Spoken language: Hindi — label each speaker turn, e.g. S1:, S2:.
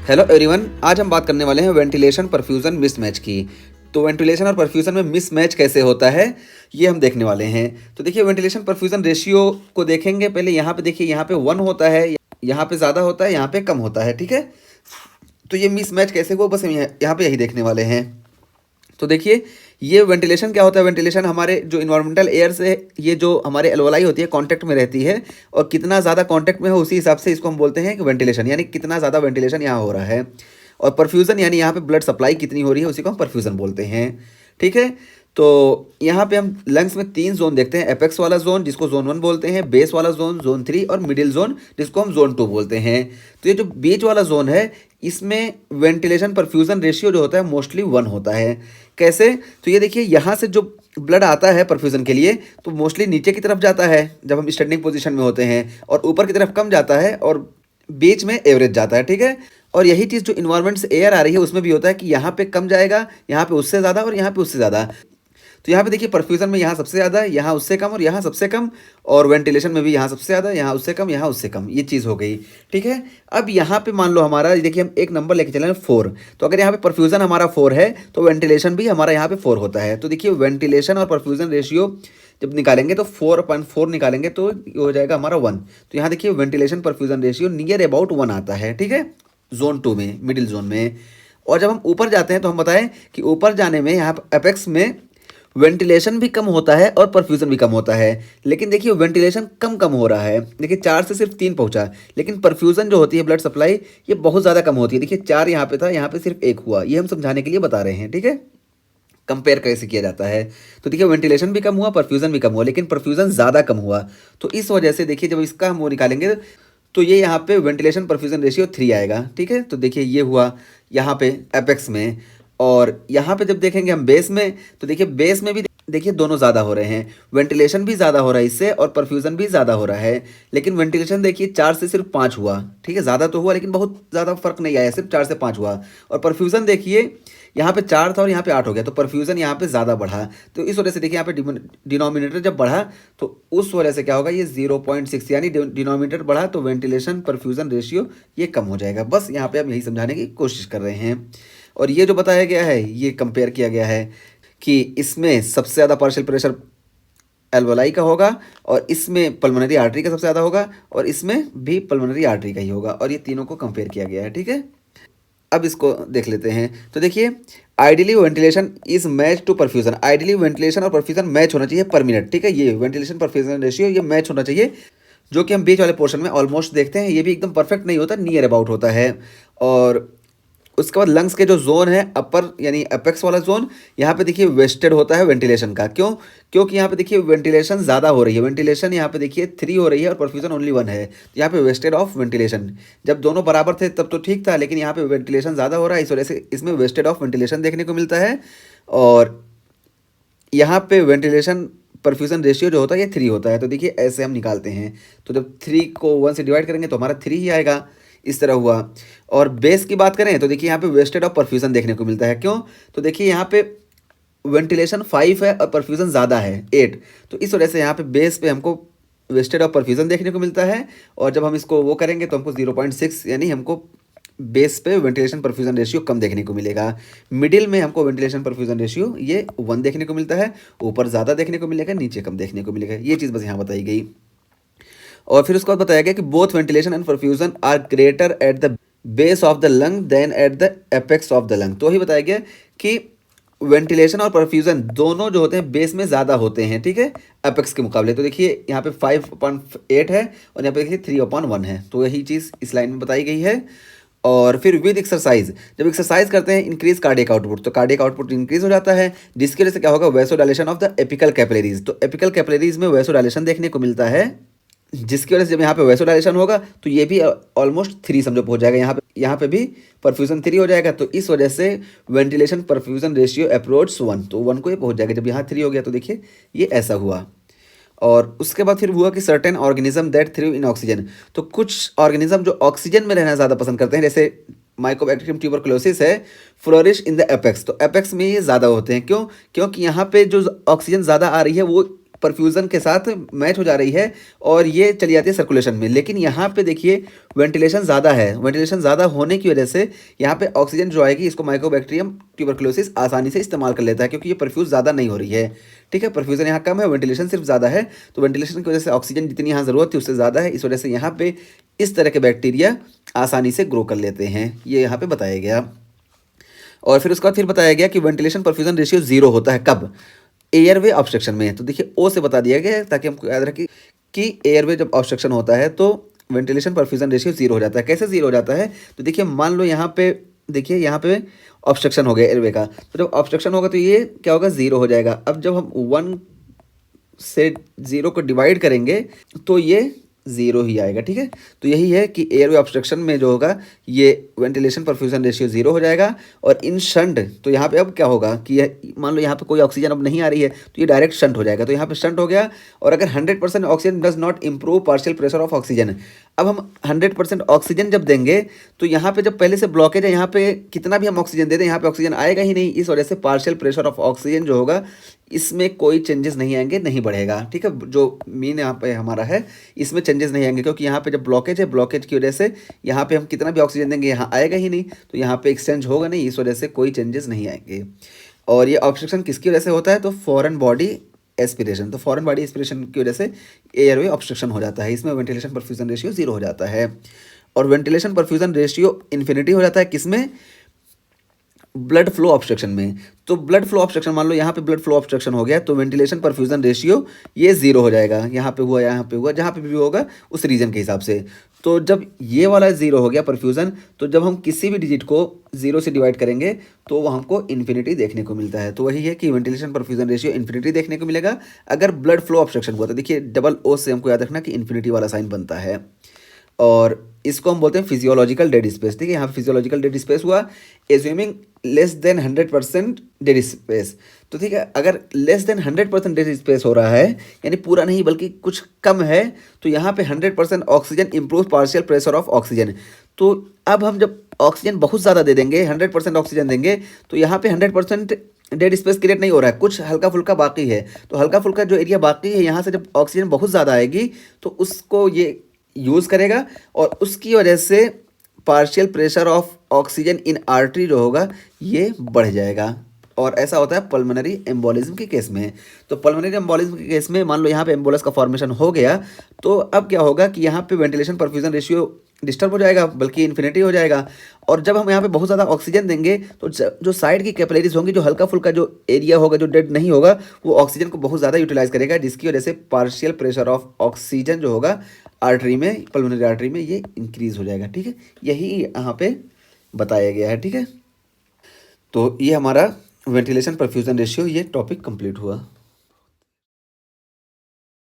S1: हेलो एवरीवन, आज हम बात करने वाले हैं वेंटिलेशन परफ्यूजन मिसमैच की। तो वेंटिलेशन और परफ्यूजन में मिसमैच कैसे होता है ये हम देखने वाले हैं। तो देखिए, वेंटिलेशन परफ्यूजन रेशियो को देखेंगे। पहले यहाँ पे देखिए, यहाँ पे 1 होता है, यहाँ पे ज़्यादा होता है, यहाँ पे कम होता है, ठीक है। तो ये मिसमैच कैसे हुआ, बस हम यहाँ पे यही देखने वाले हैं। तो देखिए, ये वेंटिलेशन क्या होता है। वेंटिलेशन हमारे जो इन्वायरमेंटल एयर से ये जो हमारे एल्वोलाई होती है कांटेक्ट में रहती है, और कितना ज़्यादा कांटेक्ट में हो उसी हिसाब से इसको हम बोलते हैं कि वेंटिलेशन, यानी कितना ज़्यादा वेंटिलेशन यहाँ हो रहा है। और परफ्यूज़न यानी यहाँ पे ब्लड सप्लाई कितनी हो रही है, उसी को हम परफ्यूज़न बोलते हैं, ठीक है। तो यहाँ पे हम लंग्स में 3 जोन देखते हैं। एपेक्स वाला जोन जिसको जोन 1 बोलते हैं, बेस वाला जोन जोन 3, और मिडिल जोन जिसको हम जोन 2 बोलते हैं। तो ये जो बीच वाला जोन है, इसमें वेंटिलेशन परफ्यूजन रेशियो जो होता है मोस्टली 1 होता है। कैसे? तो ये देखिए, यहाँ से जो ब्लड आता है परफ्यूजन के लिए तो मोस्टली नीचे की तरफ जाता है जब हम स्टैंडिंग पोजीशन में होते हैं, और ऊपर की तरफ कम जाता है, और बीच में एवरेज जाता है, ठीक है। और यही चीज़ जो इन्वायरमेंट से एयर आ रही है उसमें भी होता है कि यहाँ पे कम जाएगा, यहाँ पे उससे ज़्यादा, और यहाँ पे उससे ज़्यादा। तो यहाँ पे देखिए, परफ्यूजन में यहाँ सबसे ज़्यादा, यहाँ उससे कम, और यहाँ सबसे कम। और वेंटिलेशन में भी यहाँ सबसे ज़्यादा, यहाँ उससे कम, यहाँ उससे कम। ये चीज़ हो गई, ठीक है। अब यहाँ पे मान लो हमारा, देखिए हम एक नंबर लेके चले 4। तो अगर यहाँ पे परफ्यूजन हमारा 4 है तो वेंटिलेशन भी हमारा यहाँ पे 4 होता है। तो देखिए, वेंटिलेशन और परफ्यूजन रेशियो जब निकालेंगे तो 4/4 निकालेंगे तो ये हो जाएगा हमारा 1। तो यहाँ देखिए, ventilation perfusion ratio near about 1 आता है, ठीक है, जोन 2 में, मिडिल जोन में। और जब हम ऊपर जाते हैं तो हम बताएं कि ऊपर जाने में यहाँ एपेक्स में वेंटिलेशन भी कम होता है और परफ्यूजन भी कम होता है। लेकिन देखिए, वेंटिलेशन कम कम हो रहा है। देखिए, 4 से सिर्फ 3 पहुंचा, लेकिन परफ्यूजन जो होती है ब्लड सप्लाई, ये बहुत ज़्यादा कम होती है। देखिए, 4 यहाँ पे था, यहाँ पे सिर्फ 1 हुआ। ये हम समझाने के लिए बता रहे हैं, ठीक है, कंपेयर कैसे किया जाता है। तो देखिए, वेंटिलेशन भी कम हुआ, परफ्यूजन भी कम हुआ, लेकिन परफ्यूजन ज़्यादा कम हुआ। तो इस वजह से देखिए, जब इसका हम वो निकालेंगे तो ये यहाँ पे वेंटिलेशन परफ्यूजन रेशियो 3 आएगा, ठीक है। तो देखिए, ये हुआ यहाँ पे एपेक्स में। और यहाँ पे जब देखेंगे हम बेस में, तो देखिए बेस में भी देखिए दोनों ज़्यादा हो रहे हैं। वेंटिलेशन भी ज़्यादा हो रहा है इससे, और परफ्यूजन भी ज़्यादा हो रहा है। लेकिन वेंटिलेशन देखिए 4 से सिर्फ 5 हुआ, ठीक है, ज़्यादा तो हुआ लेकिन बहुत ज़्यादा फर्क नहीं आया, सिर्फ 4 से 5 हुआ। और परफ्यूजन देखिए, यहाँ पे 4 था और यहाँ पे 8 हो गया, तो परफ्यूजन यहाँ पे ज़्यादा बढ़ा। तो इस वजह से देखिए, यहाँ पे डिनोमिनेटर जब बढ़ा तो उस वजह से क्या होगा, ये 0.6, यानी डिनोमिनेटर बढ़ा तो वेंटिलेशन परफ्यूजन रेशियो ये कम हो जाएगा। बस यहाँ पे हम यही समझाने की कोशिश कर रहे हैं। और ये जो बताया गया है, ये कंपेयर किया गया है कि इसमें सबसे ज़्यादा पार्शियल प्रेशर एल्वोलाई का होगा, और इसमें पल्मोनरी आर्टरी का सबसे ज़्यादा होगा, और इसमें भी पल्मोनरी आर्टरी का ही होगा। और ये तीनों को कंपेयर किया गया है, ठीक है। अब इसको देख लेते हैं। तो देखिए, ideally ventilation is match to perfusion. Ideally ventilation और परफ्यूजन मैच होना चाहिए पर मिनट, ठीक है। ये वेंटिलेशन परफ्यूजन रेशियो ये मैच होना चाहिए, जो कि हम बीच वाले पोर्शन में ऑलमोस्ट देखते हैं। ये भी एकदम परफेक्ट नहीं होता, नियर अबाउट होता है। और उसके बाद लंग्स के जो जोन है अपर यानी अपेक्स वाला जोन, यहाँ पे देखिए वेस्टेड होता है वेंटिलेशन का। क्यों? क्योंकि यहाँ पे देखिए वेंटिलेशन ज़्यादा हो रही है। वेंटिलेशन यहाँ पे देखिए 3 हो रही है और परफ्यूजन ओनली 1 है। तो यहाँ पे वेस्टेड ऑफ वेंटिलेशन। जब दोनों बराबर थे तब तो ठीक था, लेकिन यहाँ पे वेंटिलेशन ज़्यादा हो रहा है, इस वजह से इसमें वेस्टेड ऑफ वेंटिलेशन देखने को मिलता है। और यहाँ पे वेंटिलेशन परफ्यूजन रेशियो जो होता है ये 3 होता है। तो देखिए, ऐसे हम निकालते हैं। तो जब 3 को 1 से डिवाइड करेंगे तो हमारा 3 ही आएगा। इस तरह हुआ। और बेस की बात करें तो देखिए, यहाँ पे वेस्टेड ऑफ परफ्यूजन देखने को मिलता है। क्यों? तो देखिए, यहाँ पे वेंटिलेशन 5 है और परफ्यूजन ज़्यादा है 8। तो इस वजह से यहाँ पे बेस पे हमको वेस्टेड ऑफ परफ्यूजन देखने को मिलता है। और जब हम इसको वो करेंगे तो हमको 0.6, यानी हमको बेस पे वेंटिलेशन परफ्यूजन रेशियो कम देखने को मिलेगा। मिडिल में हमको वेंटिलेशन परफ्यूजन रेशियो ये 1 देखने को मिलता है। ऊपर ज़्यादा देखने को मिलेगा, नीचे कम देखने को मिलेगा। ये चीज़ बस यहाँ बताई गई। और फिर उसके बाद बताया गया कि both ventilation and perfusion are greater at the base of the lung than at the apex of the lung. तो ही बताया गया कि वेंटिलेशन और परफ्यूजन दोनों जो होते हैं बेस में ज़्यादा होते हैं, ठीक है, एपेक्स के मुकाबले। तो देखिए, यहाँ पे 5/8 है और यहाँ पे देखिए 3/1 है। तो यही चीज़ इस लाइन में बताई गई है। और फिर विद एक्सरसाइज, जब एक्सरसाइज करते हैं इंक्रीज कार्डियक आउटपुट, तो कार्डियक आउटपुट इंक्रीज हो जाता है, जिसकी वजह से क्या होगा, vasodilation of the apical capillaries. तो एपिकल कैपिलरीज में वैसोडाइलेशन देखने को मिलता है, जिसकी वजह से जब यहाँ पे वैसोडाइलेशन होगा तो ये भी ऑलमोस्ट 3 समझो पहुंच जाएगा। यहाँ पे भी परफ्यूजन 3 हो जाएगा। तो इस वजह से वेंटिलेशन परफ्यूजन रेशियो अप्रोच 1, तो 1 को ये पहुंच जाएगा। जब यहाँ 3 हो गया तो देखिए ये ऐसा हुआ। और उसके बाद फिर हुआ कि certain organism that thrive in oxygen. तो कुछ ऑर्गेनिज्म जो ऑक्सीजन में रहना ज़्यादा पसंद करते हैं, जैसे माइकोबैक्टीरियम ट्यूबरकुलोसिस है, फ्लोरिश इन द एपेक्स। तो एपेक्स में ये ज़्यादा होते हैं। क्यों? क्योंकि यहाँ पे जो ऑक्सीजन ज़्यादा आ रही है वो परफ्यूज़न के साथ मैच हो जा रही है और ये चली जाती है सर्कुलेशन में। लेकिन यहाँ पे देखिए वेंटिलेशन ज़्यादा है, वेंटिलेशन ज़्यादा होने की वजह से यहाँ पे ऑक्सीजन जो आएगी इसको माइकोबैक्टीरियम ट्यूबरकुलोसिस आसानी से इस्तेमाल कर लेता है, क्योंकि ये परफ्यूज़ ज़्यादा नहीं हो रही है। ठीक है, परफ्यूज़न यहाँ कम है, वेंटिलेशन सिर्फ ज़्यादा है, तो वेंटिलेशन की वजह से ऑक्सीजन जितनी यहाँ ज़रूरत थी उससे ज़्यादा है, इस वजह से यहाँ पे इस तरह के बैक्टीरिया आसानी से ग्रो कर लेते हैं, ये यहाँ पे बताया गया। और फिर उसके बाद फिर बताया गया कि वेंटिलेशन परफ्यूजन रेशियो 0 होता है कब? एयरवे ऑब्स्ट्रक्शन में। तो देखिए ओ से बता दिया गया है ताकि हमको याद रखें कि एयरवे जब ऑब्स्ट्रक्शन होता है तो वेंटिलेशन परफ्यूजन रेशियो 0 हो जाता है। कैसे 0 हो जाता है? तो देखिए मान लो यहाँ पे, देखिए यहाँ पे ऑब्स्ट्रक्शन हो गया एयरवे का, तो जब ऑब्स्ट्रक्शन होगा तो ये क्या होगा? 0 हो जाएगा। अब जब हम 1 से 0 को डिवाइड करेंगे तो ये 0 ही आएगा। ठीक है, तो यही है कि एयरवे ऑब्स्ट्रक्शन में जो होगा ये वेंटिलेशन परफ्यूजन रेशियो 0 हो जाएगा। और इन शंट, तो यहाँ पे अब क्या होगा कि मान लो यहाँ पे कोई ऑक्सीजन अब नहीं आ रही है तो ये डायरेक्ट शंट हो जाएगा, तो यहाँ पे शंट हो गया। और अगर 100% oxygen does not improve partial pressure of oxygen, अब हम 100% ऑक्सीजन जब देंगे तो यहाँ पे जब पहले से ब्लॉकेज है, यहाँ पे कितना भी हम ऑक्सीजन दे दें यहाँ पे ऑक्सीजन आएगा ही नहीं, इस वजह से पार्शियल प्रेशर ऑफ ऑक्सीजन जो होगा इसमें कोई चेंजेस नहीं आएंगे, नहीं बढ़ेगा। ठीक है, जो मीन यहाँ पे हमारा है इसमें चेंजेस नहीं आएंगे, क्योंकि यहाँ पे जब ब्लॉकेज है, ब्लॉकेज की वजह से यहाँ पे हम कितना भी ऑक्सीजन देंगे यहाँ आएगा ही नहीं, तो यहाँ पे एक्सचेंज होगा नहीं, इस वजह से कोई चेंजेस नहीं आएंगे। और ये ऑब्स्ट्रक्शन किसकी वजह से होता है? तो फॉरेन बॉडी एस्पिरेशन, तो फॉरेन बॉडी एस्पिरेशन की वजह से एयरवे ऑब्स्ट्रक्शन हो जाता है, इसमें वेंटिलेशन परफ्यूजन रेशियो 0 हो जाता है। और वेंटिलेशन परफ्यूजन रेशियो इन्फिनिटी हो जाता है किसमें? ब्लड फ्लो ऑब्स्ट्रक्शन में। तो ब्लड फ्लो ऑब्स्ट्रक्शन, मान लो यहाँ पे ब्लड फ्लो ऑब्स्ट्रक्शन हो गया तो वेंटिलेशन परफ्यूजन रेशियो ये 0 हो जाएगा, यहाँ पे हुआ, यहाँ पे हुआ, जहाँ पे भी होगा उस रीजन के हिसाब से। तो जब ये वाला 0 हो गया परफ्यूजन, तो जब हम किसी भी डिजिट को 0 से डिवाइड करेंगे तो वो हमको इन्फिनिटी देखने को मिलता है। तो वही है कि वेंटिलेशन परफ्यूजन रेशियो इन्फिनिटी देखने को मिलेगा अगर ब्लड फ्लो ऑब्स्ट्रक्शन हुआ। तो देखिए डबल ओ से हमको याद रखना कि इन्फिनिटी वाला साइन बनता है। और इसको हम बोलते हैं फिजियोलॉजिकल डेड स्पेस। ठीक है, यहाँ पे फिजियोलॉजिकल डेड स्पेस हुआ assuming less than 100% dead space. तो ठीक है, अगर लेस देन 100% डेड स्पेस हो रहा है, यानी पूरा नहीं बल्कि कुछ कम है, तो यहाँ पे 100% oxygen improve partial pressure of oxygen. तो अब हम जब ऑक्सीजन बहुत ज़्यादा दे देंगे, 100% ऑक्सीजन देंगे, तो यहाँ पे 100% डेड स्पेस क्रिएट नहीं हो रहा है, कुछ हल्का फुल्का बाकी है। तो हल्का फुल्का जो एरिया बाकी है, यहाँ से जब ऑक्सीजन बहुत ज़्यादा आएगी तो उसको ये यूज़ करेगा और उसकी वजह से partial pressure of oxygen in artery जो होगा ये बढ़ जाएगा। और ऐसा होता है पल्मोनरी एम्बोलिज्म के केस में। तो पल्मोनरी एम्बोलिज्म के केस में मान लो यहाँ पे एम्बोलस का फॉर्मेशन हो गया, तो अब क्या होगा कि यहाँ पे वेंटिलेशन परफ्यूजन रेशियो डिस्टर्ब हो जाएगा, बल्कि इन्फिनिटी हो जाएगा। और जब हम यहाँ पे बहुत ज़्यादा ऑक्सीजन देंगे तो जो साइड की कैपिलरीज होंगी, जो हल्का फुल्का जो एरिया होगा जो डेड नहीं होगा, वो ऑक्सीजन को बहुत ज़्यादा यूटिलाइज करेगा, जिसकी वजह से पार्शियल प्रेशर ऑफ ऑक्सीजन जो होगा आर्टरी में, पल्मोनरी आर्टरी में, ये इंक्रीज हो जाएगा। ठीक है, यही यहाँ पे बताया गया है। ठीक है, तो ये हमारा वेंटिलेशन परफ्यूजन रेशियो ये टॉपिक कंप्लीट हुआ।